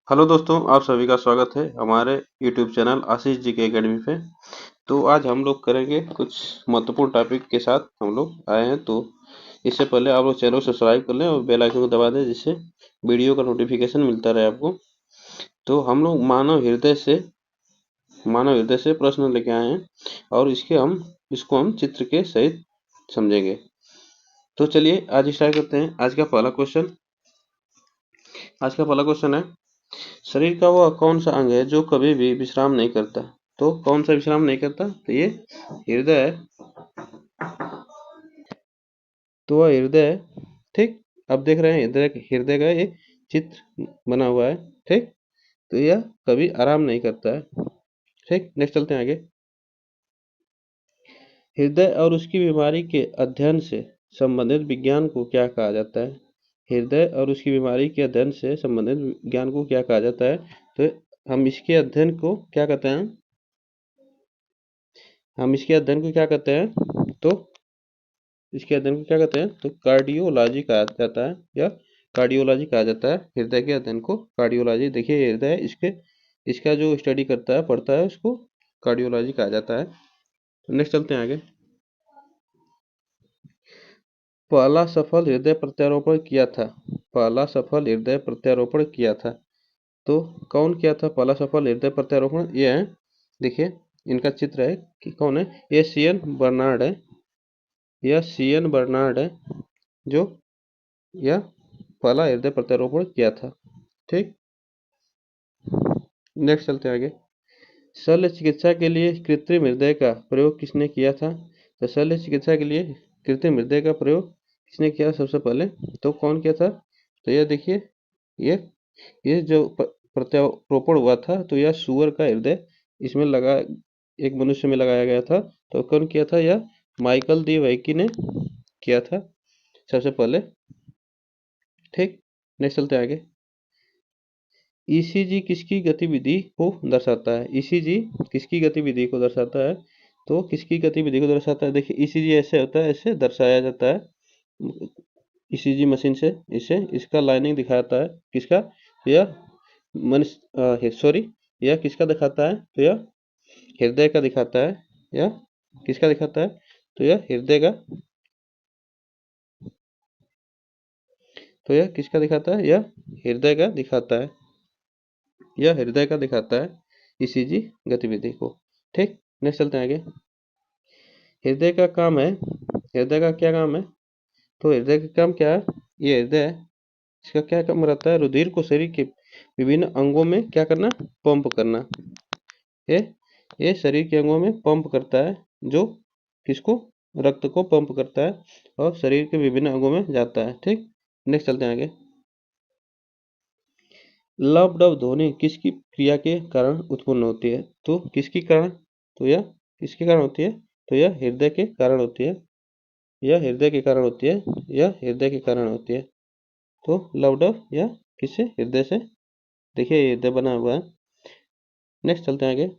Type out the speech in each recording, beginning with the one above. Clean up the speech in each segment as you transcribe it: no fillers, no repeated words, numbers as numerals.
Hello दोस्तों, आप सभी का स्वागत है हमारे यूट्यूब चैनल आशीष जी के एकेडमी पे। तो आज हम लोग करेंगे कुछ महत्वपूर्ण टॉपिक के साथ हम लोग आए हैं। तो इससे पहले आप लोग चैनल को सब्सक्राइब कर लें और बेल आइकन को दबा दें, जिससे वीडियो का नोटिफिकेशन मिलता रहे आपको। तो हम लोग मानव हृदय से प्रश्न लेके आए हैं और इसको हम चित्र के सहित समझेंगे। तो चलिए आज स्टार्ट करते हैं। आज का पहला क्वेश्चन है, शरीर का वह कौन सा अंग है जो कभी भी विश्राम नहीं करता? तो कौन सा विश्राम नहीं करता? तो ये हृदय है। तो वह हृदय है। ठीक। अब देख रहे हैं हृदय हृदय का एक चित्र बना हुआ है। ठीक। तो यह कभी आराम नहीं करता है। ठीक। नेक्स्ट चलते हैं आगे। हृदय और उसकी बीमारी के अध्ययन से संबंधित विज्ञान को क्या कहा जाता है? हृदय और उसकी बीमारी के अध्ययन से संबंधित विज्ञान को क्या कहा जाता है? तो हम इसके अध्ययन को क्या कहते हैं? हम इसके अध्ययन को क्या कहते हैं? तो इसके अध्ययन को क्या कहते हैं? तो कार्डियोलॉजी कहा जाता है, या कार्डियोलॉजी कहा जाता है। हृदय के अध्ययन को कार्डियोलॉजी। देखिए हृदय इसका जो स्टडी करता है, पढ़ता है, उसको कार्डियोलॉजी कहा जाता है। तो नेक्स्ट चलते हैं आगे। पहला सफल हृदय प्रत्यारोपण किया था। पहला सफल हृदय प्रत्यारोपण किया था। तो कौन किया था पहला सफल हृदय प्रत्यारोपण? ये है, देखिए इनका चित्र है कि कौन है। ये सीएन बर्नार्ड है। यह सीएन बर्नार्ड है जो यह पहला हृदय प्रत्यारोपण किया था। ठीक। नेक्स्ट चलते हैं आगे। शल्य चिकित्सा के लिए कृत्रिम हृदय का प्रयोग किसने किया था? तो शल्य चिकित्सा के लिए कृत्रिम हृदय का प्रयोग किसने किया सबसे पहले? तो कौन किया था? तो यह देखिए, ये ये जो प्रत्यारोपण हुआ था, तो यह सुअर का हृदय इसमें लगा, एक मनुष्य में लगाया गया था। तो कौन किया था? यह माइकल दी वैकी ने किया था सबसे पहले। ठीक। नेक्स्ट चलते हैं आगे। ईसीजी किसकी गतिविधि को दर्शाता है? ईसीजी किसकी गतिविधि को दर्शाता है? तो किसकी गतिविधि को दर्शाता है? देखिए ईसीजी ऐसे होता है, ऐसे दर्शाया जाता है ईसीजी मशीन से। इसे इसका लाइनिंग दिखाता है किसका? यह मनुष्य सॉरी, यह किसका दिखाता है? तो यह हृदय का दिखाता है। यह किसका दिखाता है? तो यह हृदय का। तो यह किसका दिखाता है? यह हृदय का दिखाता है। यह हृदय का दिखाता है ईसीजी गतिविधि को। ठीक। नेक्स्ट चलते हैं आगे। हृदय का काम है, हृदय का क्या काम है? तो हृदय का काम क्या है? ये हृदय है, इसका क्या काम रहता है? रुधिर को शरीर के विभिन्न अंगों में क्या करना? पंप करना। ये ये शरीर के अंगों में पंप करता है। जो किसको? रक्त को पंप करता है और शरीर के विभिन्न अंगों में जाता है। ठीक। नेक्स्ट चलते हैं आगे। लव डब ध्वनि किसकी क्रिया के कारण उत्पन्न होती है? तो किसकी कारण? तो यह किसके कारण होती है? तो यह हृदय के कारण होती है। यह हृदय के कारण होती है। यह हृदय के कारण होती है। तो लव डब यह किससे? हृदय से। देखिए ये हृदय बना हुआ है। नेक्स्ट चलते हैं आगे।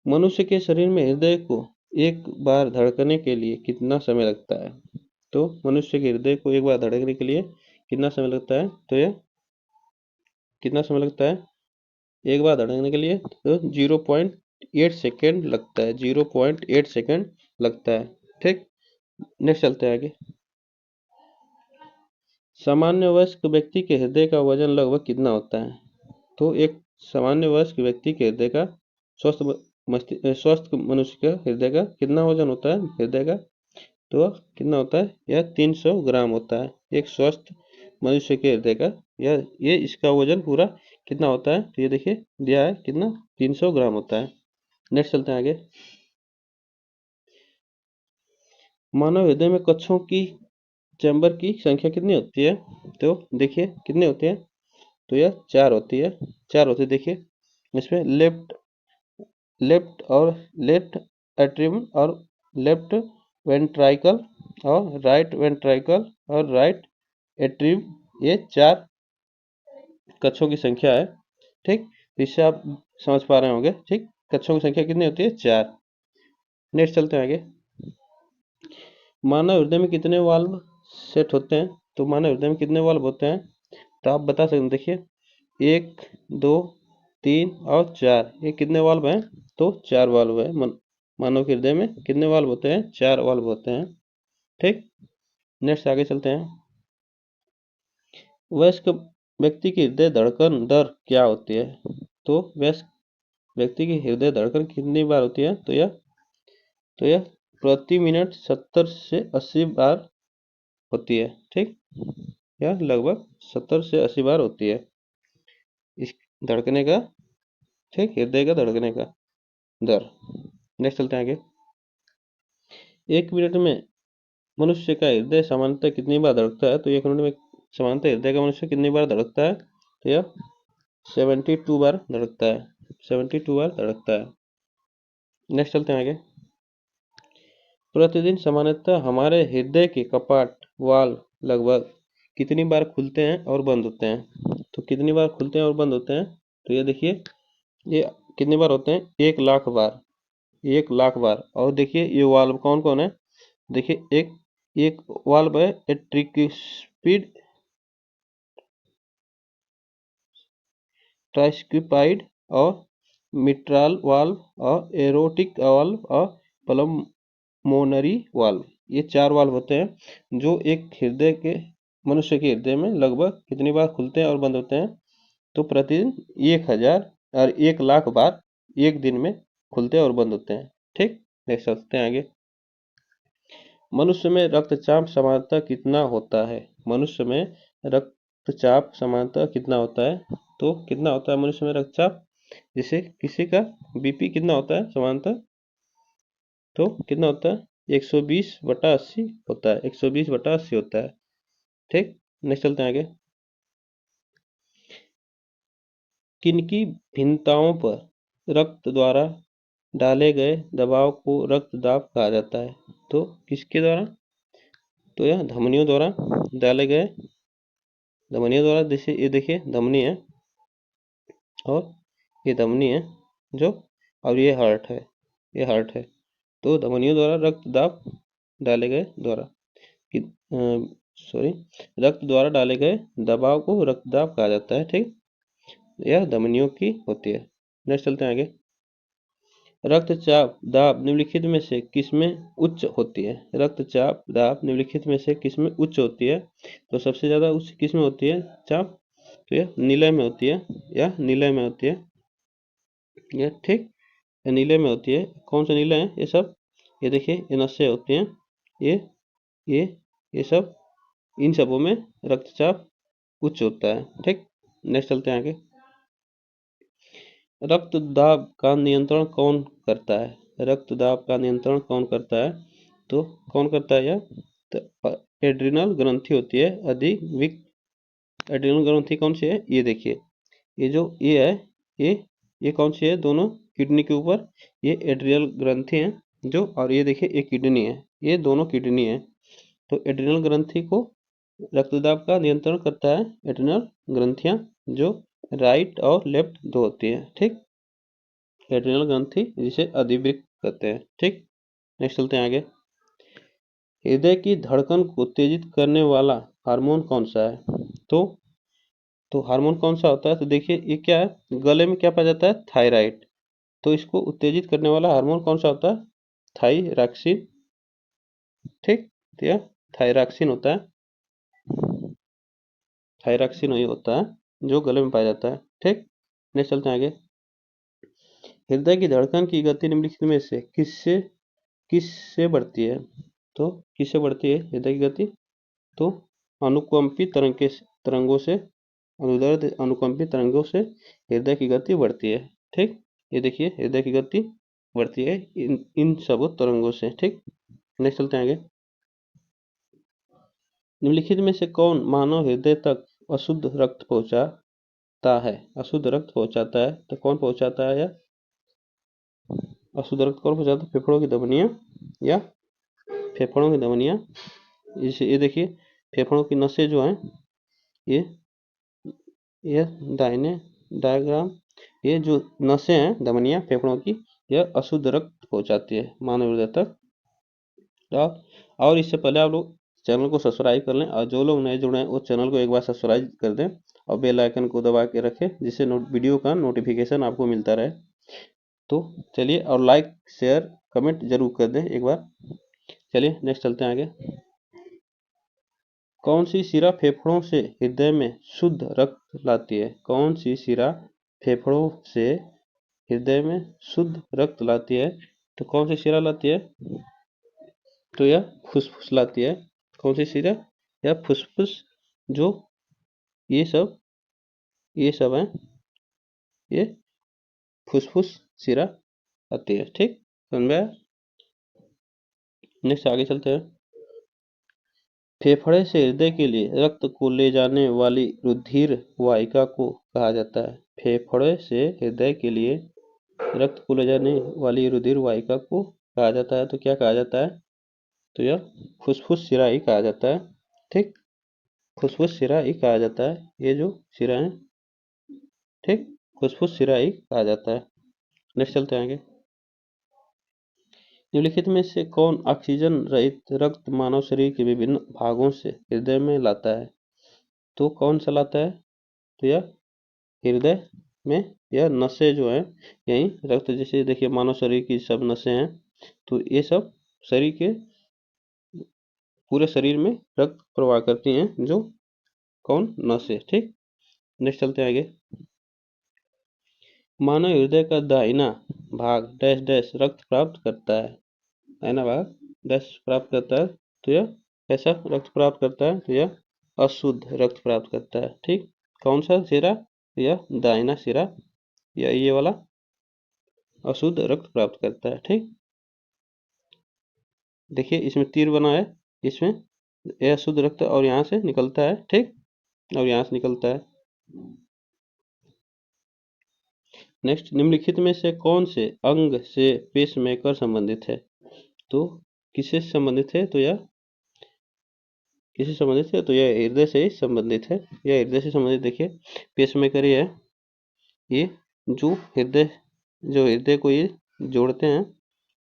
मनुष्य के शरीर में हृदय को एक बार धड़कने के लिए कितना समय लगता है? तो मनुष्य के हृदय को एक बार धड़कने के लिए कितना समय लगता है? तो यह कितना समय लगता है एक बार धड़कने के लिए? तो 0.8 सेकेंड लगता है। 0.8 सेकेंड लगता है। ठीक। नेक्स्ट चलते हैं आगे। सामान्य वयस्क व्यक्ति के हृदय का वजन लगभग कितना होता है? तो एक सामान्य वयस्क व्यक्ति के हृदय का, स्वस्थ मनुष्य का हृदय का कितना वजन होता है? हृदय का तो कितना होता है? यह 300 ग्राम होता है। एक स्वस्थ मनुष्य के हृदय का ये इसका वजन पूरा कितना होता है? तो ये देखिए दिया है कितना, 300 ग्राम होता है। नेक्स्ट चलते हैं आगे। मानव हृदय में कक्षों की चैम्बर की संख्या कितनी होती है? तो देखिए कितनी होती है? तो यह 4 होती है। 4 होती है। देखिए इसमें लेफ्ट एट्रियम और लेफ्ट वेंट्राइकल और राइट वेंट्राइकल और राइट एट्रियम, ये 4 कक्षों की संख्या है। ठीक। तो इससे आप समझ पा रहे होंगे। ठीक। कक्षों की संख्या कितनी होती है? 4। नेक्स्ट चलते हैं आगे। मानव हृदय में कितने वाल्व सेट होते हैं? तो मानव हृदय में कितने वाल्व होते हैं? तो आप बता सकते हैं, देखिए 1 2 3 और 4, ये कितने वाल्व हैं? तो 4 वाल्व है। मानव के हृदय में कितने वाल्व होते हैं? 4 वाल्व होते हैं। ठीक, नेक्स्ट आगे चलते हैं। वयस्क व्यक्ति की हृदय धड़कन दर क्या होती है? तो वयस्क व्यक्ति की हृदय धड़कन कितनी बार होती है? तो यह प्रति मिनट 70 से 80 बार होती है। ठीक, यह लगभग 70 से 80 बार होती है इस धड़कने का, ठीक, हृदय का धड़कने का दर। नेक्स्ट चलते हैं आगे। 1 मिनट में मनुष्य का हृदय सामान्यतः कितनी बार धड़कता है? तो 1 मिनट में सामान्यतः हृदय का मनुष्य कितनी बार धड़कता है? तो यह 72 बार धड़कता है, 72 बार धड़कता है। नेक्स्ट चलते हैं आगे। प्रतिदिन सामान्यतः हमारे हृदय के कपाट वाल्व लगभग कितनी बार खुलते हैं और बंद होते हैं? तो कितनी बार खुलते हैं और बंद होते हैं? तो ये देखिए, ये कितनी बार होते हैं? 1,00,000 बार, 1,00,000 बार। और देखिए ये वाल्व कौन कौन है? देखिए एक वाल्व है ट्रिक्यूस्पिड, ट्राइस्क्यूपाइड और मिट्राल वाल्व और एरोटिक वाल्व और पल्मोनरी वाल्व। ये 4 वाल्व होते हैं जो एक हृदय के मनुष्य के हृदय में लगभग कितनी बार खुलते हैं और बंद होते हैं? तो प्रतिदिन 1,000 और 1,00,000 बार एक दिन में खुलते और बंद होते हैं। ठीक, देख सकते हैं आगे। मनुष्य में रक्तचाप सामान्यतः कितना होता है? मनुष्य में रक्तचाप सामान्यतः कितना होता है? तो कितना होता है मनुष्य में रक्तचाप? जैसे किसी का बीपी कितना होता है सामान्यतः? तो कितना होता है? 120/80 होता है, 120/80 होता है। ठीक, नेक्स्ट चलते हैं आगे। किनकी भिन्नताओं पर रक्त द्वारा डाले गए दबाव को रक्त दाब कहा जाता है? तो किसके द्वारा? तो यह धमनियों द्वारा डाले गए, धमनियों द्वारा। जैसे ये देखिए धमनी है और ये धमनी है जो, और ये हार्ट है, ये हार्ट है। तो धमनियों द्वारा रक्त दाब डाले गए द्वारा रक्त द्वारा डाले गए दबाव को रक्त दाब कहा जाता है। ठीक, यह धमनियों की होती है। नेक्स्ट चलते हैं आगे। रक्तचाप दाब निम्नलिखित में से किसमें उच्च होती है? रक्तचाप दाब निम्नलिखित में से किसमें उच्च होती है? तो सबसे ज्यादा उच्च किसमें होती है चाप? तो यह नीलय में होती है, यह नीलय में होती है, यह ठीक, यह नीलय में होती है। कौन सा नीलय है? ये सब, ये देखिए ये नसें होती हैं, ये ये सब, इन सबों में रक्तचाप उच्च होता है। ठीक, नेक्स्ट चलते हैं आगे। रक्त दाब का नियंत्रण कौन करता है? रक्त दाब का नियंत्रण कौन करता है? तो कौन करता है यह? तो एड्रिनल ग्रंथि होती है, अधिक एड्रिनल ग्रंथि कौन सी है? ये देखिए, ये जो ये है, ये कौन सी है? दोनों किडनी के ऊपर ये एड्रिनल ग्रंथि है जो, और ये देखिए ये किडनी है, ये दोनों किडनी है। तो एड्रिनल ग्रंथि को रक्तदाब का नियंत्रण करता है एड्रिनल ग्रंथियां, जो राइट और लेफ्ट दो होती है। ठीक, एड्रिनल ग्रंथि जिसे अधिवृक्क कहते हैं। ठीक, नेक्स्ट चलते हैं आगे। हृदय की धड़कन को उत्तेजित करने वाला हार्मोन कौन सा है? तो हार्मोन कौन सा होता है? तो देखिए ये क्या है, गले में क्या पाया जाता है? थायराइड। तो इसको उत्तेजित करने वाला हार्मोन कौन सा होता है? थायरॉक्सिन। ठीक, तो यह थायरॉक्सिन होता है, थायरॉक्सिन वही होता है जो गले में पाया जाता है। ठीक, नेक्स्ट चलते हैं आगे। हृदय की धड़कन की गति निम्नलिखित में से किससे बढ़ती है? तो किससे बढ़ती है हृदय की गति? तो अनुकंपी तरंगों से, अनुदैर्ध्य अनुकंपी तरंगों से हृदय की गति बढ़ती है। ठीक, ये देखिए हृदय की गति बढ़ती है इन सब तरंगों से। ठीक, नेक्स्ट चलते हैं आगे। निम्नलिखित में से कौन मानव हृदय तक अशुद्ध रक्त पहुंचाता है? अशुद्ध रक्त पहुंचाता है, तो कौन पहुंचाता है? या अशुद्ध रक्त कौन पहुंचाता है? फेफड़ों की धमनियां, या फेफड़ों की धमनियां। जैसे ये देखिए फेफड़ों की नसें जो हैं, ये दाहिने डायग्राम, ये जो नसें हैं धमनियां फेफड़ों की, यह अशुद्ध रक्त पहुंचाती है मानव हृदय तक। और इससे पहले आप लोग चैनल को सब्सक्राइब कर लें, और जो लोग नए जुड़े हैं वो चैनल को एक बार सब्सक्राइब कर दें और बेल आइकन को दबा के रखें जिससे वीडियो का नोटिफिकेशन आपको मिलता रहे। तो चलिए, और लाइक शेयर कमेंट जरूर कर दें एक बार। चलिए नेक्स्ट चलते हैं आगे। कौन सी शिरा फेफड़ों से हृदय में शुद्ध रक्त लाती है? कौन सी शिरा फेफड़ों से हृदय में शुद्ध रक्त लाती है? तो कौन सी शिरा लाती है? तो यह फुसफुस लाती है। कौन सी शिरा? यह फुसफुस, जो ये सब है, ये फुसफुस शिरा आती है। ठीक, समझ में आया? नेक्स्ट आगे चलते हैं। फेफड़े से हृदय के लिए रक्त को ले जाने वाली रुधिर वाहिका को कहा जाता है। फेफड़े से हृदय के लिए रक्त को ले जाने वाली रुधिर वाहिका को कहा जाता है। तो क्या कहा जाता है? तो यह फुसफुस शिरा ही कहा जाता है। ठीक, फुसफुस शिरा ही कहा जाता है। ये जो शिरा है, ठीक, फुसफुस शिरा ही कहा जाता है। नेक्स्ट चलते हैं आगे। निम्नलिखित में से कौन ऑक्सीजन रहित रक्त मानव शरीर के विभिन्न भागों से हृदय में लाता है? तो कौन सा लाता है? तो यह हृदय में यह नसें जो है, यही रक्त, जैसे देखिए मानव शरीर की सब नसें हैं, तो ये सब शरीर के पूरे शरीर में रक्त प्रवाह करती हैं। जो कौन? नसें। ठीक, नेक्स्ट चलते हैं आगे। मानव हृदय का दाहिना भाग डैश डैश रक्त प्राप्त करता है। दाहिना भाग डैश प्राप्त करता है। तो यह कैसा रक्त प्राप्त करता है? तो यह अशुद्ध रक्त प्राप्त करता है। ठीक, कौन सा सिरा? यह दाहिना सिरा, या ये वाला अशुद्ध रक्त प्राप्त करता है। ठीक, देखिए इसमें तीर बना है, इसमें यह अशुद्ध रक्त और यहाँ से निकलता है। ठीक, और यहाँ से निकलता है। नेक्स्ट, निम्नलिखित में से कौन से अंग से पेसमेकर संबंधित है? तो किससे संबंधित है? तो यह किससे संबंधित है? तो यह हृदय से ही संबंधित है। यह हृदय से संबंधित, देखिए पेसमेकर ये है, ये जो हृदय को ये जोड़ते हैं।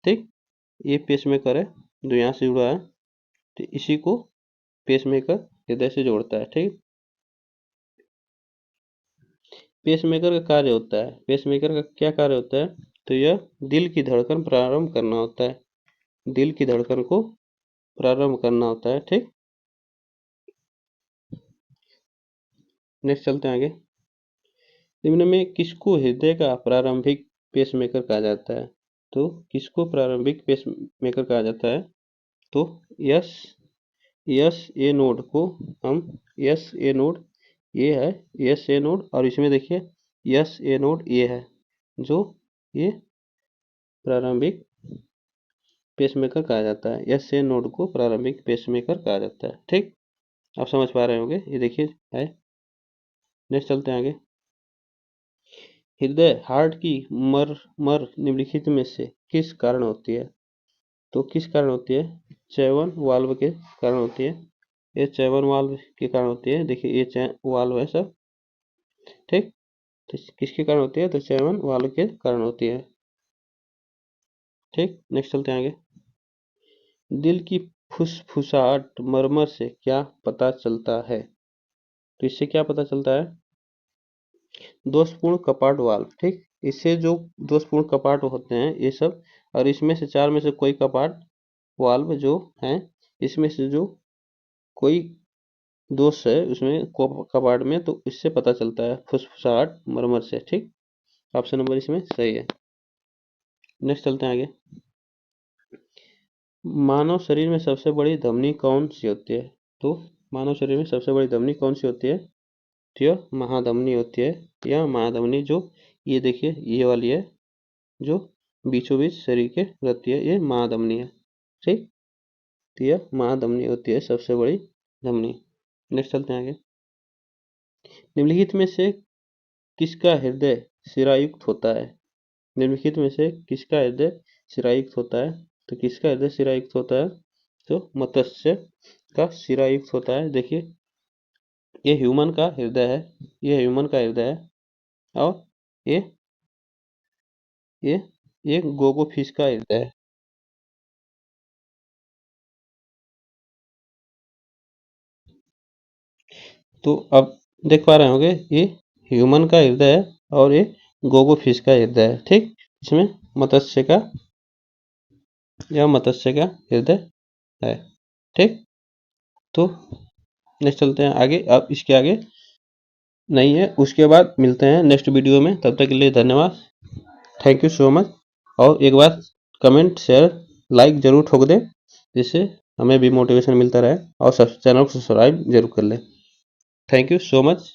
ठीक, ये पेसमेकर है जो यहाँ से जुड़ा है, तो इसी को पेसमेकर हृदय से जोड़ता है। ठीक, पेसमेकर का कार्य होता है, पेसमेकर का क्या कार्य होता है? तो यह दिल की धड़कन प्रारंभ करना होता है, दिल की धड़कन को प्रारंभ करना होता है। ठीक, नेक्स्ट चलते हैं आगे। निम्न में किसको हृदय का प्रारंभिक पेसमेकर कहा जाता है? तो किसको प्रारंभिक पेसमेकर कहा जाता है? तो यस यस ए नोड को हम यस ए नोड ये है, यस ए नोड, और इसमें देखिए यस ए नोड ये है, जो ये प्रारंभिक पेसमेकर कहा जाता है। यस ए नोड को प्रारंभिक पेसमेकर कहा जाता है। ठीक, आप समझ पा रहे होंगे, ये देखिए है। नेक्स्ट चलते हैं आगे। हृदय हार्ट की मर निम्नलिखित में से किस कारण होती है? तो किस कारण होती है? चैवन वाल्व के कारण होती है। ये चैवन वाल्व के कारण होती है। देखिए ये वाल्व है सब। ठीक, तो किसके कारण होती है? तो चैवन वाल्व के कारण होती है। ठीक, नेक्स्ट चलते हैं आगे। दिल की फुसफुसाहट मरमर से क्या पता चलता है? तो इससे क्या पता चलता है? दोषपूर्ण कपाट वाल्व। ठीक, इससे जो दोषपूर्ण कपाट होते हैं ये सब, और इसमें से चार में से कोई कपाट वाल्व जो है, इसमें से जो कोई दोष है उसमें कपाट में, तो इससे पता चलता है फुसफुसाहट मरमर से। ठीक, ऑप्शन नंबर इसमें सही है। नेक्स्ट चलते हैं आगे। मानव शरीर में सबसे बड़ी धमनी कौन सी होती है? तो मानव शरीर में सबसे बड़ी धमनी कौन सी होती है? तो यह महाधमनी होती है। यह महाधमनी जो ये देखिए ये वाली है, जो बीचों बीच शरीर के रहती है, ये महाधमनी है। ठीक, तो यह महाधमनी होती है सबसे बड़ी धमनी। नेक्स्ट चलते हैं आगे। निम्नलिखित में से किसका हृदय शिरायुक्त होता है? निम्नलिखित में से किसका हृदय शिरायुक्त होता है? तो किसका हृदय शिरायुक्त होता है? तो मत्स्य का शिरायुक्त होता है। देखिए ये ह्यूमन का हृदय है, ये ह्यूमन का हृदय है, और ये ये ये गोगो फिश का हृदय है। तो अब देख पा रहे होंगे ये ह्यूमन का हृदय है और ये गोगो फिश का हृदय है। ठीक, इसमें मत्स्य का हृदय है। ठीक, तो नेक्स्ट चलते हैं आगे। अब इसके आगे नहीं है, उसके बाद मिलते हैं नेक्स्ट वीडियो में। तब तक के लिए धन्यवाद, थैंक यू सो मच। और एक बार कमेंट शेयर लाइक जरूर ठोक दें, जिससे हमें भी मोटिवेशन मिलता रहे, और चैनल को सब्सक्राइब जरूर कर लें। Thank you so much.